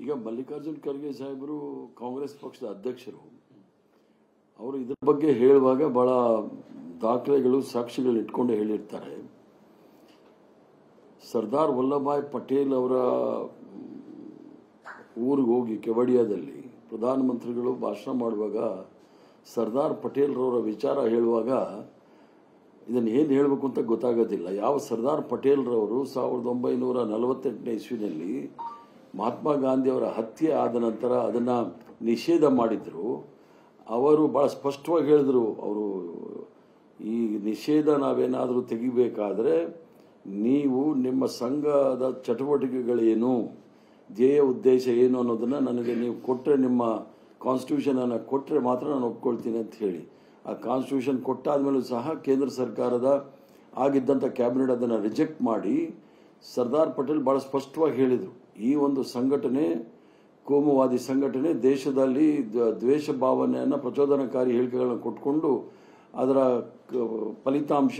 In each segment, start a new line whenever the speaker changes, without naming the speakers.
ಈಗ ಮಲ್ಲಿಕಾರ್ಜುನ್ ಖರ್ಗೆ ಸಾಹೇಬರು ಕಾಂಗ್ರೆಸ್ ಪಕ್ಷದ ಅಧ್ಯಕ್ಷರು. ಅವರು ಇದರ ಬಗ್ಗೆ ಹೇಳುವಾಗ ಬಹಳ ದಾಖಲೆಗಳು ಸಾಕ್ಷಿಗಳು ಇಟ್ಕೊಂಡು ಹೇಳಿರ್ತಾರೆ. ಸರ್ದಾರ್ ವಲ್ಲಭಭಾಯ್ ಪಟೇಲ್ ಅವರ ಊರಿಗೆ ಹೋಗಿ ಕೆವಡಿಯಾದಲ್ಲಿ ಪ್ರಧಾನಮಂತ್ರಿಗಳು ಭಾಷಣ ಮಾಡುವಾಗ ಸರ್ದಾರ್ ಪಟೇಲ್ರವರ ವಿಚಾರ ಹೇಳುವಾಗ ಇದನ್ನು ಏನು ಹೇಳಬೇಕು ಅಂತ ಗೊತ್ತಾಗೋದಿಲ್ಲ. ಯಾವ ಸರ್ದಾರ್ ಪಟೇಲ್ರವರು 1948ನೇ ಇಸ್ವಿನಲ್ಲಿ ಮಹಾತ್ಮ ಗಾಂಧಿಯವರ ಹತ್ಯೆ ಆದ ನಂತರ ಅದನ್ನು ನಿಷೇಧ ಮಾಡಿದ್ರು. ಅವರು ಬಹಳ ಸ್ಪಷ್ಟವಾಗಿ ಹೇಳಿದ್ರು, ಅವರು ಈ ನಿಷೇಧ ನಾವೇನಾದರೂ ತೆಗಿಬೇಕಾದ್ರೆ ನೀವು ನಿಮ್ಮ ಸಂಘದ ಚಟುವಟಿಕೆಗಳೇನು, ಧ್ಯೇಯ ಉದ್ದೇಶ ಏನು ಅನ್ನೋದನ್ನ ನನಗೆ ನೀವು ಕೊಟ್ಟರೆ, ನಿಮ್ಮ ಕಾನ್ಸ್ಟಿಟ್ಯೂಷನ್ ಅನ್ನು ಕೊಟ್ಟರೆ ಮಾತ್ರ ನಾನು ಒಪ್ಕೊಳ್ತೀನಿ ಅಂತ ಹೇಳಿ ಆ ಕಾನ್ಸ್ಟಿಟ್ಯೂಷನ್ ಕೊಟ್ಟಾದ್ಮೇಲೂ ಸಹ ಕೇಂದ್ರ ಸರ್ಕಾರದ ಆಗಿದ್ದಂಥ ಕ್ಯಾಬಿನೆಟ್ ಅದನ್ನು ರಿಜೆಕ್ಟ್ ಮಾಡಿ ಸರ್ದಾರ್ ಪಟೇಲ್ ಬಹಳ ಸ್ಪಷ್ಟವಾಗಿ ಹೇಳಿದರು, ಈ ಒಂದು ಸಂಘಟನೆ ಕೋಮುವಾದಿ ಸಂಘಟನೆ ದೇಶದಲ್ಲಿ ದ್ವೇಷ ಭಾವನೆಯನ್ನು ಪ್ರಚೋದನಕಾರಿ ಹೇಳಿಕೆಗಳನ್ನು ಕೊಟ್ಕೊಂಡು ಅದರ ಫಲಿತಾಂಶ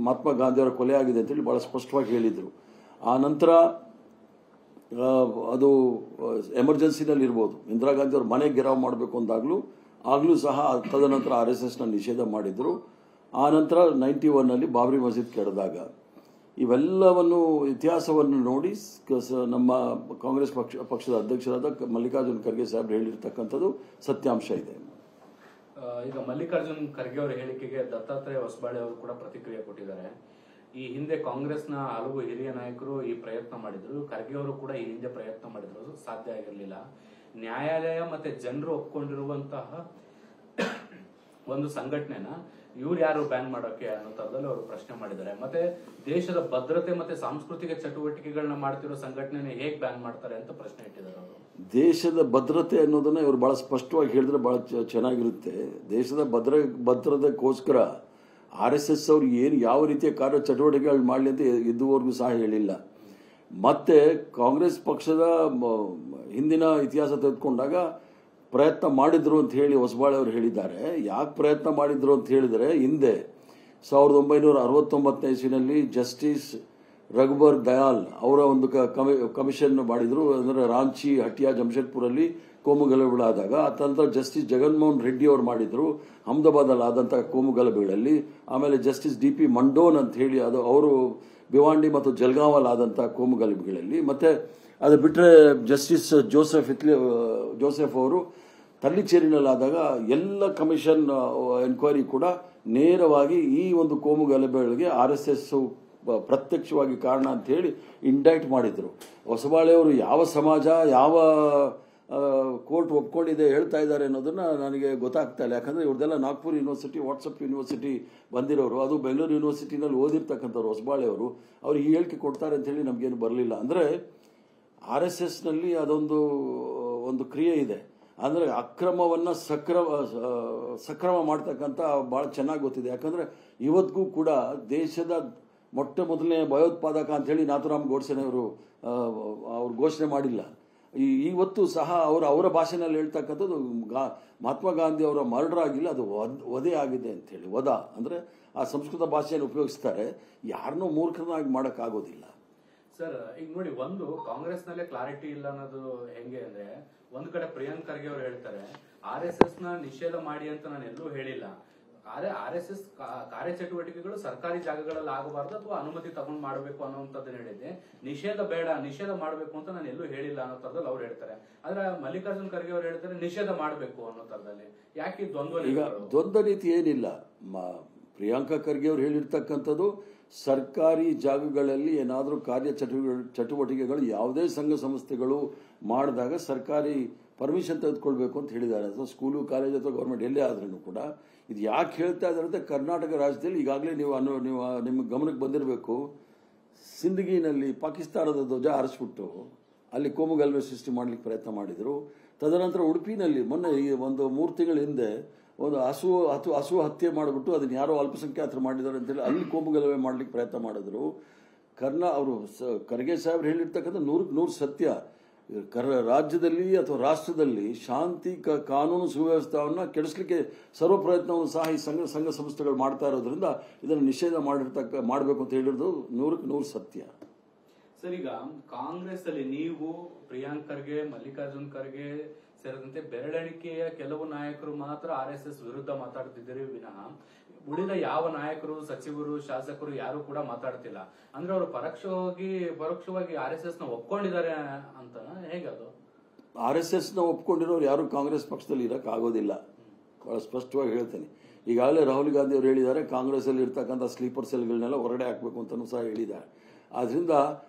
ಮಹಾತ್ಮ ಗಾಂಧಿಯವರ ಕೊಲೆ ಆಗಿದೆ ಅಂತೇಳಿ ಬಹಳ ಸ್ಪಷ್ಟವಾಗಿ ಹೇಳಿದರು. ಆ ನಂತರ ಅದು ಎಮರ್ಜೆನ್ಸಿನಲ್ಲಿ ಇರ್ಬೋದು, ಇಂದಿರಾ ಗಾಂಧಿ ಅವ್ರ ಮನೆಗೆ ಗೆರಾವ್ ಮಾಡಬೇಕು ಆಗಲೂ ಸಹ ತದನಂತರ RSSನ ನಿಷೇಧ ಮಾಡಿದ್ರು. ಆ ನಂತರ 91ನಲ್ಲಿ ಬಾಬ್ರಿ ಮಸೀದ್ ಕೆಡದಾಗ ಇವೆಲ್ಲವನ್ನು ಇತಿಹಾಸವನ್ನು ನೋಡಿ ನಮ್ಮ ಕಾಂಗ್ರೆಸ್ ಪಕ್ಷದ ಅಧ್ಯಕ್ಷರಾದ ಮಲ್ಲಿಕಾರ್ಜುನ್ ಖರ್ಗೆ ಸಾಹೇಬ್ ಹೇಳಿರ್ತಕ್ಕಂಥದ್ದು ಸತ್ಯಾಂಶ ಇದೆ.
ಈಗ ಮಲ್ಲಿಕಾರ್ಜುನ್ ಖರ್ಗೆ ಅವರ ಹೇಳಿಕೆಗೆ ದತ್ತಾತ್ರೇಯ ಹೊಸಬಾಳೆ ಅವರು ಕೂಡ ಪ್ರತಿಕ್ರಿಯೆ ಕೊಟ್ಟಿದ್ದಾರೆ. ಈ ಹಿಂದೆ ಕಾಂಗ್ರೆಸ್ನ ಹಲವು ಹಿರಿಯ ನಾಯಕರು ಈ ಪ್ರಯತ್ನ ಮಾಡಿದ್ರು, ಖರ್ಗೆ ಅವರು ಕೂಡ ಈ ಹಿಂದೆ ಪ್ರಯತ್ನ ಮಾಡಿದ್ರು, ಸಾಧ್ಯ ಆಗಿರಲಿಲ್ಲ. ನ್ಯಾಯಾಲಯ ಮತ್ತೆ ಜನರು ಒಪ್ಕೊಂಡಿರುವಂತಹ ಒಂದು ಸಂಘಟನೆನ ಇವ್ರು ಯಾರು ಬ್ಯಾನ್ ಮಾಡೋಕೆ ಅನ್ನೋ ತರದಲ್ಲಿ ಅವರು ಪ್ರಶ್ನೆ ಮಾಡಿದ್ದಾರೆ. ಮತ್ತೆ ದೇಶದ ಭದ್ರತೆ ಮತ್ತೆ ಸಾಂಸ್ಕೃತಿಕ ಚಟುವಟಿಕೆಗಳನ್ನ ಮಾಡ್ತಿರೋ ಸಂಘಟನೆನ ಹೇಗೆ ಬ್ಯಾನ್ ಮಾಡ್ತಾರೆ ಅಂತ ಪ್ರಶ್ನೆ ಇಟ್ಟಿದ್ದಾರೆ ಅವರು.
ದೇಶದ ಭದ್ರತೆ ಅನ್ನೋದನ್ನ ಇವರು ಬಹಳ ಸ್ಪಷ್ಟವಾಗಿ ಹೇಳಿದ್ರೆ ಬಹಳ ಚೆನ್ನಾಗಿರುತ್ತೆ. ದೇಶದ ಭದ್ರತೆಗೋಸ್ಕರ RSS ಅವರು ಏನು ಯಾವ ರೀತಿಯ ಕಾರ್ಯ ಚಟುವಟಿಕೆಗಳು ಮಾಡಲಿ ಅಂತ ಇದುವರೆಗೂ ಸಹ ಹೇಳಿಲ್ಲ. ಮತ್ತೆ ಕಾಂಗ್ರೆಸ್ ಪಕ್ಷದ ಹಿಂದಿನ ಇತಿಹಾಸ ತೆಗೆದುಕೊಂಡಾಗ ಪ್ರಯತ್ನ ಮಾಡಿದ್ರು ಅಂತ ಹೇಳಿ ಹೊಸಬಾಳೆ ಅವರು ಹೇಳಿದ್ದಾರೆ. ಯಾಕೆ ಪ್ರಯತ್ನ ಮಾಡಿದ್ರು ಅಂತ ಹೇಳಿದರೆ, ಹಿಂದೆ 1969ನೇ ಇಸ್ವಿನಲ್ಲಿ ಜಸ್ಟಿಸ್ ರಘುಬರ್ ದಯಾಲ್ ಅವರ ಒಂದು ಕಮಿಷನ್ ಮಾಡಿದ್ರು. ಅಂದರೆ ರಾಂಚಿ, ಹಟಿಯಾ, ಜಮ್ಶೆಡ್ಪುರಲ್ಲಿ ಕೋಮು ಗಲಭೆಗಳಾದಾಗ ನಂತರ ಜಸ್ಟಿಸ್ ಜಗನ್ಮೋಹನ್ ರೆಡ್ಡಿ ಅವರು ಮಾಡಿದ್ರು ಅಹಮದಾಬಾದಲ್ಲಿ ಆದಂತಹ ಕೋಮು ಗಲಭೆಗಳಲ್ಲಿ. ಆಮೇಲೆ ಜಸ್ಟಿಸ್ DP ಮಂಡೋನ್ ಅಂತ ಹೇಳಿ ಅದು ಅವರು ಭಿವಾಂಡಿ ಮತ್ತು ಜಲ್ಗಾಂವಲ್ಲಿ ಆದಂತಹ ಕೋಮು ಗಲಭೆಗಳಲ್ಲಿ. ಮತ್ತೆ ಅದು ಬಿಟ್ಟರೆ ಜಸ್ಟಿಸ್ ಜೋಸೆಫ್ ಅವರು ತಲ್ಲಿಚೇರಿನಲ್ಲಾದಾಗ ಎಲ್ಲ ಕಮಿಷನ್ ಎನ್ಕ್ವೈರಿ ಕೂಡ ನೇರವಾಗಿ ಈ ಒಂದು ಕೋಮು ಗಲಭೆಗಳಿಗೆ RSS ಪ್ರತ್ಯಕ್ಷವಾಗಿ ಕಾರಣ ಅಂತ ಹೇಳಿ ಇಂಡೈಕ್ಟ್ ಮಾಡಿದ್ರು. ಹೊಸಬಾಳೆ ಅವರು ಯಾವ ಸಮಾಜ, ಯಾವ ಕೋರ್ಟ್ ಒಪ್ಕೊಂಡಿದೆ ಹೇಳ್ತಾ ಇದ್ದಾರೆ ಅನ್ನೋದನ್ನ ನನಗೆ ಗೊತ್ತಾಗ್ತಾ ಇಲ್ಲ. ಯಾಕಂದ್ರೆ ಇವ್ರದೆಲ್ಲ ನಾಗ್ಪುರ್ ಯೂನಿವರ್ಸಿಟಿ, ವಾಟ್ಸಪ್ ಯೂನಿವರ್ಸಿಟಿ ಬಂದಿರೋರು, ಅದು ಬೆಂಗಳೂರು ಯೂನಿವರ್ಸಿಟಿನಲ್ಲಿ ಓದಿರ್ತಕ್ಕಂಥವ್ರು ಹೊಸಬಾಳೆ ಅವರು. ಅವ್ರು ಈ ಹೇಳಿಕೆ ಕೊಡ್ತಾರೆ ಅಂತ ಹೇಳಿ ನಮಗೇನು ಬರಲಿಲ್ಲ. ಅಂದರೆ RSSನಲ್ಲಿ ಒಂದು ಕ್ರಿಯೆ ಇದೆ. ಅಂದರೆ ಅಕ್ರಮವನ್ನ ಸಕ್ರಮ ಮಾಡ್ತಕ್ಕಂಥ ಬಹಳ ಚೆನ್ನಾಗಿ ಗೊತ್ತಿದೆ. ಯಾಕಂದ್ರೆ ಇವತ್ತಿಗೂ ಕೂಡ ದೇಶದ ಮೊಟ್ಟ ಮೊದಲನೇ ಭಯೋತ್ಪಾದಕ ಅಂತ ಹೇಳಿ ನಾಥುರಾಮ್ ಗೋಡ್ಸೆನವರು ಅವ್ರು ಘೋಷಣೆ ಮಾಡಿಲ್ಲ. ಇವತ್ತು ಸಹ ಅವರ ಭಾಷೆನಲ್ಲಿ ಹೇಳ್ತಕ್ಕಂಥದ್ದು ಮಹಾತ್ಮ ಗಾಂಧಿ ಅವರ ಮರ್ಡರ್ ಆಗಿಲ್ಲ, ಅದು ವಧೆ ಆಗಿದೆ ಅಂತ ಹೇಳಿ. ವಧ ಅಂದ್ರೆ ಆ ಸಂಸ್ಕೃತ ಭಾಷೆಯನ್ನು ಉಪಯೋಗಿಸ್ತಾರೆ. ಯಾರನ್ನೂ ಮೂರ್ಖನಾಗಿ ಮಾಡೋಕ್ಕಾಗೋದಿಲ್ಲ.
ಸರ್, ಈಗ ನೋಡಿ, ಒಂದು ಕಾಂಗ್ರೆಸ್ ನಲ್ಲೇ ಕ್ಲಾರಿಟಿ ಇಲ್ಲ ಅನ್ನೋದು ಹೆಂಗೆ ಅಂದ್ರೆ, ಒಂದ್ ಕಡೆ ಪ್ರಿಯಾಂಕ್ ಖರ್ಗೆ ಅವರು ಹೇಳ್ತಾರೆ RSS ನ ನಿಷೇಧ ಮಾಡಿ ಅಂತ ನಾನು ಎಲ್ಲೂ ಹೇಳಿಲ್ಲ, RSS ಕಾರ್ಯಚಟುವಟಿಕೆಗಳು ಸರ್ಕಾರಿ ಜಾಗಗಳಲ್ಲಿ ಆಗಬಾರ್ದು ಅಥವಾ ಅನುಮತಿ ತಗೊಂಡು ಮಾಡಬೇಕು ಅನ್ನೋಂಥದ್ದನ್ನ ಹೇಳಿದ್ದೆ. ನಿಷೇಧ ಬೇಡ, ನಿಷೇಧ ಮಾಡಬೇಕು ಅಂತ ನಾನು ಎಲ್ಲೂ ಹೇಳಿಲ್ಲ ಅನ್ನೋ ತರದಲ್ಲಿ ಅವ್ರು ಹೇಳ್ತಾರೆ. ಆದ್ರೆ ಮಲ್ಲಿಕಾರ್ಜುನ್ ಖರ್ಗೆ ಅವರು ಹೇಳ್ತಾರೆ ನಿಷೇಧ ಮಾಡಬೇಕು ಅನ್ನೋ ತರದಲ್ಲಿ. ಯಾಕೆ ದ್ವಂದ್ವ?
ಈಗ ದ್ವಂದ್ವ ನೀತಿ ಏನಿಲ್ಲ. ಪ್ರಿಯಾಂಕಾ ಖರ್ಗೆ ಅವರು ಹೇಳಿರ್ತಕ್ಕಂಥದ್ದು ಸರ್ಕಾರಿ ಜಾಗಗಳಲ್ಲಿ ಏನಾದರೂ ಕಾರ್ಯ ಚಟುವಟಿಕೆಗಳು ಯಾವುದೇ ಸಂಘ ಸಂಸ್ಥೆಗಳು ಮಾಡಿದಾಗ ಸರ್ಕಾರಿ ಪರ್ಮಿಷನ್ ತೆಗೆದುಕೊಳ್ಬೇಕು ಅಂತ ಹೇಳಿದ್ದಾರೆ. ಅಥವಾ ಸ್ಕೂಲು, ಕಾಲೇಜು ಅಥವಾ ಗೌರ್ಮೆಂಟ್ ಎಲ್ಲೇ ಆದ್ರೂ ಕೂಡ. ಇದು ಯಾಕೆ ಹೇಳ್ತಾ ಇದ್ದಾರೆ ಅಂದರೆ, ಕರ್ನಾಟಕ ರಾಜ್ಯದಲ್ಲಿ ಈಗಾಗಲೇ ನೀವು ನಿಮ್ಮ ಗಮನಕ್ಕೆ ಬಂದಿರಬೇಕು, ಸಿಂದಗಿನಲ್ಲಿ ಪಾಕಿಸ್ತಾನದ ಧ್ವಜ ಹಾರಿಸ್ಬಿಟ್ಟು ಅಲ್ಲಿ ಕೋಮು ಗಲಭೆ ಸೃಷ್ಟಿ ಮಾಡಲಿಕ್ಕೆ ಪ್ರಯತ್ನ ಮಾಡಿದರು. ತದನಂತರ ಉಡುಪಿನಲ್ಲಿ ಮೊನ್ನೆ ಒಂದು 3 ತಿಂಗಳ ಹಿಂದೆ ಒಂದು ಹಸು ಹತ್ಯೆ ಮಾಡಿಬಿಟ್ಟು ಅದನ್ನು ಯಾರೋ ಅಲ್ಪಸಂಖ್ಯಾತರು ಮಾಡಿದ್ದಾರೆ ಅಂತೇಳಿ ಅಲ್ಲಿ ಕೋಮು ಗಲಭೆ ಮಾಡಲಿಕ್ಕೆ ಪ್ರಯತ್ನ ಮಾಡಿದ್ರು. ಅವರು ಖರ್ಗೆ ಸಾಹೇಬ್ರು ಹೇಳಿರ್ತಕ್ಕಂಥ 100% ಸತ್ಯ. ರಾಜ್ಯದಲ್ಲಿ ಅಥವಾ ರಾಷ್ಟ್ರದಲ್ಲಿ ಶಾಂತಿ, ಕಾನೂನು ಸುವ್ಯವಸ್ಥೆಯನ್ನು ಕೆಡಿಸಲಿಕ್ಕೆ ಸರ್ವ ಪ್ರಯತ್ನವನ್ನು ಸಹ ಈ ಸಂಘ ಸಂಸ್ಥೆಗಳು ಮಾಡ್ತಾ ಇರೋದ್ರಿಂದ ಇದನ್ನು ನಿಷೇಧ ಮಾಡಬೇಕು ಅಂತ ಹೇಳಿರೋದು 100% ಸತ್ಯ.
ಸರ್, ಈಗ ಕಾಂಗ್ರೆಸ್ ಅಲ್ಲಿ ನೀವು ಪ್ರಿಯಾಂಕ್ ಖರ್ಗೆ, ಮಲ್ಲಿಕಾರ್ಜುನ್ ಖರ್ಗೆ ಸೇರಿದಂತೆ ಬೆರಳೆಣಿಕೆಯ ಕೆಲವು ನಾಯಕರು ಮಾತ್ರ RSS ವಿರುದ್ಧ ಮಾತಾಡ್ತಿದ್ದೀರಿ ವಿನಃ ಉಳಿದ ಯಾವ ನಾಯಕರು, ಸಚಿವರು, ಶಾಸಕರು ಯಾರು ಕೂಡ ಮಾತಾಡ್ತಿಲ್ಲ. ಅಂದ್ರೆ ಅವರು ಪರೋಕ್ಷವಾಗಿ RSS ನ ಒಪ್ಕೊಂಡಿದ್ದಾರೆ ಅಂತ ಹೇಗೆ ಅದು?
RSS ನ ಒಪ್ಕೊಂಡಿರೋರು ಯಾರು ಕಾಂಗ್ರೆಸ್ ಪಕ್ಷದಲ್ಲಿ ಇರಕ್ ಆಗೋದಿಲ್ಲ, ಬಹಳ ಸ್ಪಷ್ಟವಾಗಿ ಹೇಳ್ತೇನೆ. ಈಗಾಗಲೇ ರಾಹುಲ್ ಗಾಂಧಿ ಅವರು ಹೇಳಿದ್ದಾರೆ, ಕಾಂಗ್ರೆಸ್ ಅಲ್ಲಿ ಇರ್ತಕ್ಕಂಥ ಸ್ಲೀಪರ್ ಸೆಲ್ಗಳನ್ನೆಲ್ಲ ಹೊರಗಡೆ ಹಾಕಬೇಕು ಅಂತಲೂ ಸಹ ಹೇಳಿದ್ದಾರೆ. ಆದ್ರಿಂದ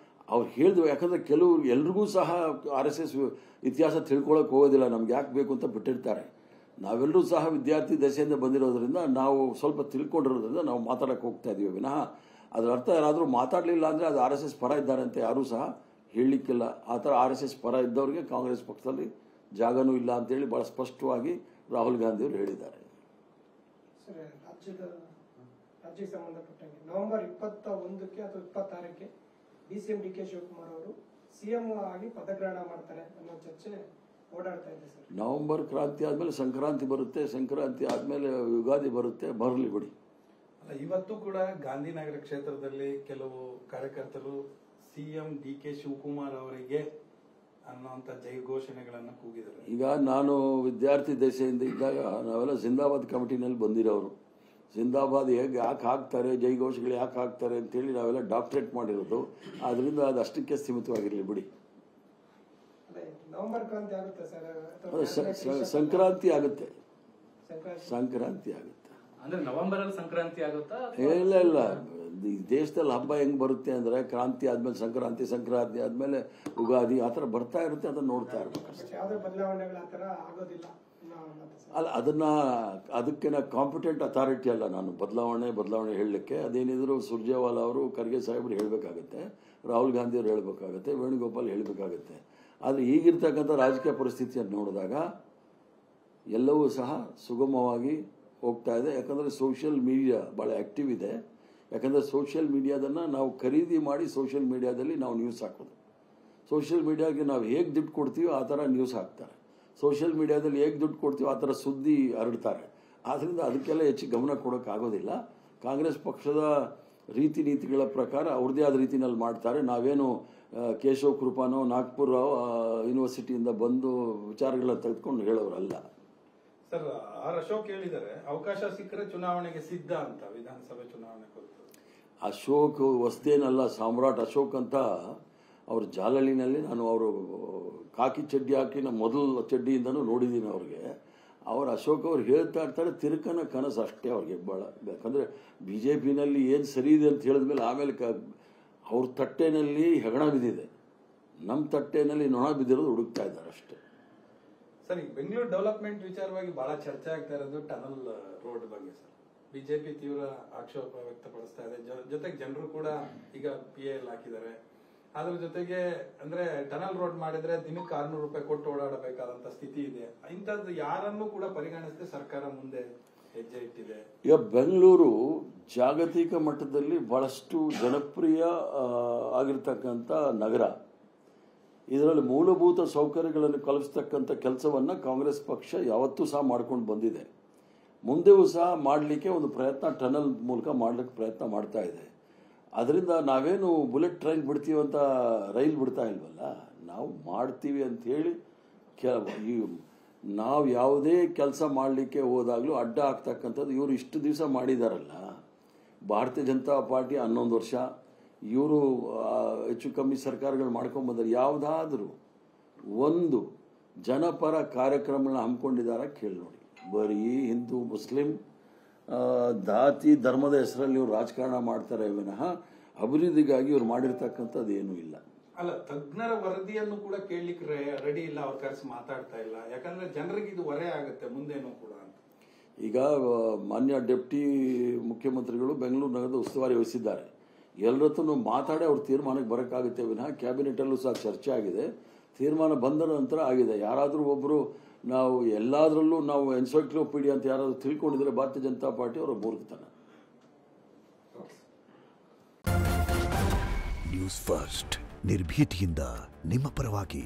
ಅವ್ರು ಹೇಳಿದ್ವು, ಯಾಕಂದ್ರೆ ಎಲ್ರಿಗೂ ಸಹ RSS ಇತಿಹಾಸ ತಿಳ್ಕೊಳಕ್ ಹೋಗೋದಿಲ್ಲ, ನಮ್ಗೆ ಯಾಕೆ ಬೇಕು ಅಂತ ಬಿಟ್ಟಿರ್ತಾರೆ. ನಾವೆಲ್ಲರೂ ಸಹ ವಿದ್ಯಾರ್ಥಿ ದಶೆಯಿಂದ ಬಂದಿರೋದ್ರಿಂದ ನಾವು ಸ್ವಲ್ಪ ತಿಳ್ಕೊಂಡಿರೋದ್ರಿಂದ ನಾವು ಮಾತಾಡಕ್ಕೆ ಹೋಗ್ತಾ ಇದೀವಿ ವಿನಃ ಅದರ ಅರ್ಥ ಯಾರಾದರೂ ಮಾತಾಡಲಿಲ್ಲ ಅಂದ್ರೆ ಅದು RSS ಪರ ಇದ್ದಾರೆ ಅಂತ ಯಾರೂ ಸಹ ಹೇಳಲಿಕ್ಕಿಲ್ಲ. ಆ ಥರ RSS ಪರ ಇದ್ದವರಿಗೆ ಕಾಂಗ್ರೆಸ್ ಪಕ್ಷದಲ್ಲಿ ಜಾಗನೂ ಇಲ್ಲ ಅಂತೇಳಿ ಬಹಳ ಸ್ಪಷ್ಟವಾಗಿ ರಾಹುಲ್ ಗಾಂಧಿ ಅವರು ಹೇಳಿದ್ದಾರೆ.
ರಾಜ್ಯಕ್ಕೆ ಸಂಬಂಧಪಟ್ಟಂಗೆ ನವೆಂಬರ್ 21ಕ್ಕೆ ಅಥವಾ 26ಕ್ಕೆ DCM DK ಶಿವಕುಮಾರ್ ಅವರು CM ಆಗಿ ಪದಗ್ರಹಣ ಮಾಡ್ತಾರೆ ಅನ್ನೋ ಚರ್ಚೆ ಓಡಾಡ್ತಾ ಇದೆ ಸರ್.
ನವೆಂಬರ್ ಕ್ರಾಂತಿ ಆದ್ಮೇಲೆ ಸಂಕ್ರಾಂತಿ ಬರುತ್ತೆ, ಸಂಕ್ರಾಂತಿ ಆದ್ಮೇಲೆ ಯುಗಾದಿ ಬರುತ್ತೆ, ಬರಲಿ ಬಿಡಿ.
ಇವತ್ತು ಕೂಡ ಗಾಂಧಿನಗರ ಕ್ಷೇತ್ರದಲ್ಲಿ ಕೆಲವು ಕಾರ್ಯಕರ್ತರು CM DK ಶಿವಕುಮಾರ್ ಅವರಿಗೆ ಅನ್ನುವಂತ ಜೈ ಘೋಷಣೆಗಳನ್ನ ಕೂಗಿದ್ದಾರೆ.
ಈಗ ನಾನು ವಿದ್ಯಾರ್ಥಿ ದಶೆಯಿಂದ ಇದ್ದಾಗ ನಾವೆಲ್ಲ ಜಿಂದಾಬಾದ್ ಕಮಿಟಿನಲ್ಲಿ ಬಂದಿರೋರು. ಜಿಂದಾಬಾದ್ ಯಾಕೆ ಹಾಕ್ತಾರೆ, ಜೈಘೋಷಗಳು ಯಾಕೆ ಹಾಕ್ತಾರೆ ಅಂತೇಳಿ ನಾವೆಲ್ಲ ಡಾಕ್ಟರೇಟ್ ಮಾಡಿರೋದು. ಆದ್ರಿಂದ ಅದು ಅಷ್ಟಕ್ಕೆ ಸೀಮಿತವಾಗಿರಲಿ ಬಿಡಿ.
ನವೆಂಬರ್ ಕ್ರಾಂತಿ ಆಗುತ್ತೆ
ಸರ್, ಸಂಕ್ರಾಂತಿ ಆಗುತ್ತೆ, ಸಂಕ್ರಾಂತಿ ಆಗುತ್ತೆ.
ಅಂದ್ರೆ ನವೆಂಬರ್ ಅಲ್ಲಿ ಸಂಕ್ರಾಂತಿ ಆಗುತ್ತಾ?
ಇಲ್ಲ, ಈ ದೇಶದಲ್ಲಿ ಹಬ್ಬ ಹೆಂಗ್ ಬರುತ್ತೆ ಅಂದ್ರೆ ಕ್ರಾಂತಿ ಆದ್ಮೇಲೆ ಸಂಕ್ರಾಂತಿ, ಸಂಕ್ರಾಂತಿ ಆದ್ಮೇಲೆ ಯುಗಾದಿ, ಆತರ ಬರ್ತಾ ಇರುತ್ತೆ, ಅದನ್ನ ನೋಡ್ತಾ ಇರ್ಬೇಕು.
ಯಾವುದೇ ಬದಲಾವಣೆಗಳ ಆತರ ಆಗೋದಿಲ್ಲ
ಅಲ್ಲ, ಅದಕ್ಕೆ ನಾ ಕಾಂಪಿಟೆಂಟ್ ಅಥಾರಿಟಿ ಅಲ್ಲ ನಾನು ಬದಲಾವಣೆ ಹೇಳಲಿಕ್ಕೆ. ಅದೇನಿದ್ರು ಸುರ್ಜೇವಾಲಾ ಅವರು, ಖರ್ಗೆ ಸಾಹೇಬ್ರು ಹೇಳಬೇಕಾಗತ್ತೆ, ರಾಹುಲ್ ಗಾಂಧಿ ಅವರು ಹೇಳಬೇಕಾಗತ್ತೆ, ವೇಣುಗೋಪಾಲ್ ಹೇಳಬೇಕಾಗತ್ತೆ. ಆದರೆ ಈಗಿರ್ತಕ್ಕಂಥ ರಾಜಕೀಯ ಪರಿಸ್ಥಿತಿಯನ್ನು ನೋಡಿದಾಗ ಎಲ್ಲವೂ ಸಹ ಸುಗಮವಾಗಿ ಹೋಗ್ತಾ ಇದೆ. ಯಾಕಂದರೆ ಸೋಷಿಯಲ್ ಮೀಡಿಯಾ ಭಾಳ ಆಕ್ಟಿವ್ ಇದೆ. ಯಾಕಂದರೆ ಸೋಷಿಯಲ್ ಮೀಡಿಯಾದನ್ನು ನಾವು ಖರೀದಿ ಮಾಡಿ ಸೋಷಿಯಲ್ ಮೀಡಿಯಾದಲ್ಲಿ ನಾವು ನ್ಯೂಸ್ ಹಾಕೋದು. ಸೋಷಿಯಲ್ ಮೀಡಿಯಾಗೆ ನಾವು ಹೇಗೆ ದುಡ್ಡು ಕೊಡ್ತೀವೋ ಆ ಥರ ನ್ಯೂಸ್ ಹಾಕ್ತಾರೆ. ಸೋಷಿಯಲ್ ಮೀಡಿಯಾದಲ್ಲಿ ಹೇಗೆ ದುಡ್ಡು ಕೊಡ್ತೀವೋ ಆ ಥರ ಸುದ್ದಿ ಹರಡ್ತಾರೆ. ಆದ್ದರಿಂದ ಅದಕ್ಕೆಲ್ಲ ಹೆಚ್ಚು ಗಮನ ಕೊಡೋಕ್ಕಾಗೋದಿಲ್ಲ. ಕಾಂಗ್ರೆಸ್ ಪಕ್ಷದ ರೀತಿ ನೀತಿಗಳ ಪ್ರಕಾರ ಅವ್ರದ್ದೇ ಆದ ರೀತಿಯಲ್ಲಿ ಮಾಡ್ತಾರೆ. ನಾವೇನು ಕೇಶವ್ ಕೃಪಾನೋ ನಾಗ್ಪುರ ಯೂನಿವರ್ಸಿಟಿಯಿಂದ ಬಂದು ವಿಚಾರಗಳನ್ನ ತೆಗೆದುಕೊಂಡು ಹೇಳೋರಲ್ಲ.
ಸರ್, ಅಶೋಕ್ ಹೇಳಿದ್ದಾರೆ ಅವಕಾಶ ಸಿಕ್ಕರೆ ಚುನಾವಣೆಗೆ ಸಿದ್ಧ ಅಂತ, ವಿಧಾನಸಭೆ ಚುನಾವಣೆ ಕುರಿತು.
ಅಶೋಕ್ ಹೊಸದೇನಲ್ಲ, ಸಾಮ್ರಾಟ್ ಅಶೋಕ್ ಅಂತ ಅವ್ರ ಜಾಲಹಳ್ಳಿನಲ್ಲಿ ನಾನು ಅವರು ಕಾಕಿ ಚಡ್ಡಿ ಹಾಕಿ ನಮ್ಮ ಮೊದಲ ಚಡ್ಡಿಯಿಂದನೂ ನೋಡಿದ್ದೀನಿ ಅವ್ರಿಗೆ. ಅವ್ರು ಅಶೋಕ್ ಅವ್ರು ಹೇಳ್ತಾ ಇರ್ತಾರೆ, ತಿರುಕನ ಕನಸು ಅಷ್ಟೇ ಅವ್ರಿಗೆ ಭಾಳ. ಯಾಕಂದರೆ BJPನಲ್ಲಿ ಏನು ಸರಿ ಇದೆ ಅಂತ ಹೇಳಿದ್ಮೇಲೆ ಆಮೇಲೆ ಅವ್ರ ತಟ್ಟೆನಲ್ಲಿ ಹೆಗಣ ಬಿದ್ದಿದೆ, ನಮ್ಮ ತಟ್ಟೆನಲ್ಲಿ ನೊಣ ಬಿದ್ದಿರೋದು ಹುಡುಕ್ತಾ ಇದ್ದಾರೆ ಅಷ್ಟೇ.
ಸರ್, ಈಗ ಬೆಂಗಳೂರು ಡೆವಲಪ್ಮೆಂಟ್ ವಿಚಾರವಾಗಿ ಬಹಳ ಚರ್ಚೆ ಆಗ್ತಾ ಇರೋದು ಟನಲ್ ರೋಡ್ ಬಗ್ಗೆ. ಸರ್, BJP ತೀವ್ರ ಆಕ್ಷೇಪ ವ್ಯಕ್ತಪಡಿಸ್ತಾ ಇದೆ. ಜೊತೆಗೆ ಜನರು ಕೂಡ ಈಗ PAL ಹಾಕಿದ್ದಾರೆ. ಅದ್ರ ಜೊತೆಗೆ ಅಂದ್ರೆ ಟನಲ್ ರೋಡ್ ಮಾಡಿದ್ರೆ ದಿನಕ್ಕೆ 600 ರೂಪಾಯಿ ಕೊಟ್ಟು ಓಡಾಡಬೇಕಾದಂತ ಸ್ಥಿತಿ ಇದೆ. ಇಂಥದ್ದು ಯಾರನ್ನೂ ಕೂಡ ಪರಿಗಣಿಸದೆ ಸರ್ಕಾರ ಮುಂದೆ ಹೆಜ್ಜೆ ಇಟ್ಟಿದೆ.
ಈಗ ಬೆಂಗಳೂರು ಜಾಗತಿಕ ಮಟ್ಟದಲ್ಲಿ ಬಹಳಷ್ಟು ಜನಪ್ರಿಯ ಆಗಿರ್ತಕ್ಕಂಥ ನಗರ. ಇದರಲ್ಲಿ ಮೂಲಭೂತ ಸೌಕರ್ಯಗಳನ್ನು ಕಲ್ಪಿಸ್ತಕ್ಕಂಥ ಕೆಲಸವನ್ನ ಕಾಂಗ್ರೆಸ್ ಪಕ್ಷ ಯಾವತ್ತೂ ಸಹ ಮಾಡ್ಕೊಂಡು ಬಂದಿದೆ. ಮುಂದೆಯೂ ಸಹ ಮಾಡಲಿಕ್ಕೆ ಒಂದು ಪ್ರಯತ್ನ, ಟನಲ್ ಮೂಲಕ ಮಾಡಲಿಕ್ಕೆ ಪ್ರಯತ್ನ ಮಾಡ್ತಾ ಇದೆ. ಅದರಿಂದ ನಾವೇನು ಬುಲೆಟ್ ಟ್ರೈನ್ ಬಿಡ್ತೀವಂತ ರೈಲ್ ಬಿಡ್ತಾ ಇಲ್ವಲ್ಲ, ನಾವು ಮಾಡ್ತೀವಿ ಅಂತ ಹೇಳಿ ನಾವು ಯಾವುದೇ ಕೆಲಸ ಮಾಡಲಿಕ್ಕೆ ಹೋದಾಗಲೂ ಅಡ್ಡ ಆಗ್ತಕ್ಕಂಥದ್ದು. ಇವರು ಇಷ್ಟು ದಿವಸ ಮಾಡಿದಾರಲ್ಲ, ಭಾರತೀಯ ಜನತಾ ಪಾರ್ಟಿ 11 ವರ್ಷ, ಇವರು ಹೆಚ್ಚು ಕಮ್ಮಿ ಸರ್ಕಾರಗಳು ಮಾಡ್ಕೊಂಡು ಬಂದರೆ ಯಾವುದಾದ್ರೂ ಒಂದು ಜನಪರ ಕಾರ್ಯಕ್ರಮಗಳನ್ನ ಹಮ್ಮಿಕೊಂಡಿದ್ದಾರ ಕೇಳಿ ನೋಡಿ. ಬರೀ ಹಿಂದೂ ಮುಸ್ಲಿಂ ಜಾತಿ ಧರ್ಮದ ಹೆಸರಲ್ಲಿ ಇವರು ರಾಜಕಾರಣ ಮಾಡ್ತಾರೆ ವಿನಃ ಅಭಿವೃದ್ಧಿಗಾಗಿ ಇವ್ರು ಮಾಡಿರ್ತಕ್ಕಂಥದ್ದು ಏನೂ ಇಲ್ಲ.
ಅಲ್ಲ, ತಜ್ಞರ ವರದಿಯನ್ನು ಕೂಡ ಕೇಳಲಿಕ್ಕೆ ರೆಡಿ ಇಲ್ಲ, ಅವ್ರ ಕರೆಸಿ ಮಾತಾಡ್ತಾ ಇಲ್ಲ. ಯಾಕಂದ್ರೆ ಜನರಿಗೆ ಇದು ಹೊರೆ ಆಗುತ್ತೆ ಮುಂದೇನೂ ಕೂಡ ಅಂತ.
ಈಗ ಮಾನ್ಯ ಡೆಪ್ಟಿ ಮುಖ್ಯಮಂತ್ರಿಗಳು ಬೆಂಗಳೂರು ನಗರದ ಉಸ್ತುವಾರಿ ವಹಿಸಿದ್ದಾರೆ. ಎಲ್ಲರತ್ತೂ ಮಾತಾಡಿ ಅವ್ರ ತೀರ್ಮಾನಕ್ಕೆ ಬರೋಕ್ಕಾಗುತ್ತೆ ವಿನಃ ಕ್ಯಾಬಿನೆಟಲ್ಲೂ ಸಹ ಚರ್ಚೆ ಆಗಿದೆ. ತೀರ್ಮಾನ ಬಂದ ನಂತರ ಆಗಿದೆ. ಯಾರಾದರೂ ಒಬ್ಬರು ನಾವು ಎಲ್ಲದರಲ್ಲೂ ನಾವು ಎನ್ಸೈಕ್ಲೋಪೀಡಿಯಾ ಅಂತ ಯಾರಾದರೂ ತಿಳ್ಕೊಂಡಿದ್ರೆ ಭಾರತೀಯ ಜನತಾ ಪಾರ್ಟಿ ಅವರ ಮೂರ್ಖತನ.
ನ್ಯೂಸ್ ಫಸ್ಟ್, ನಿರ್ಭೀತಿಯಿಂದ ನಿಮ್ಮ ಪರವಾಗಿ.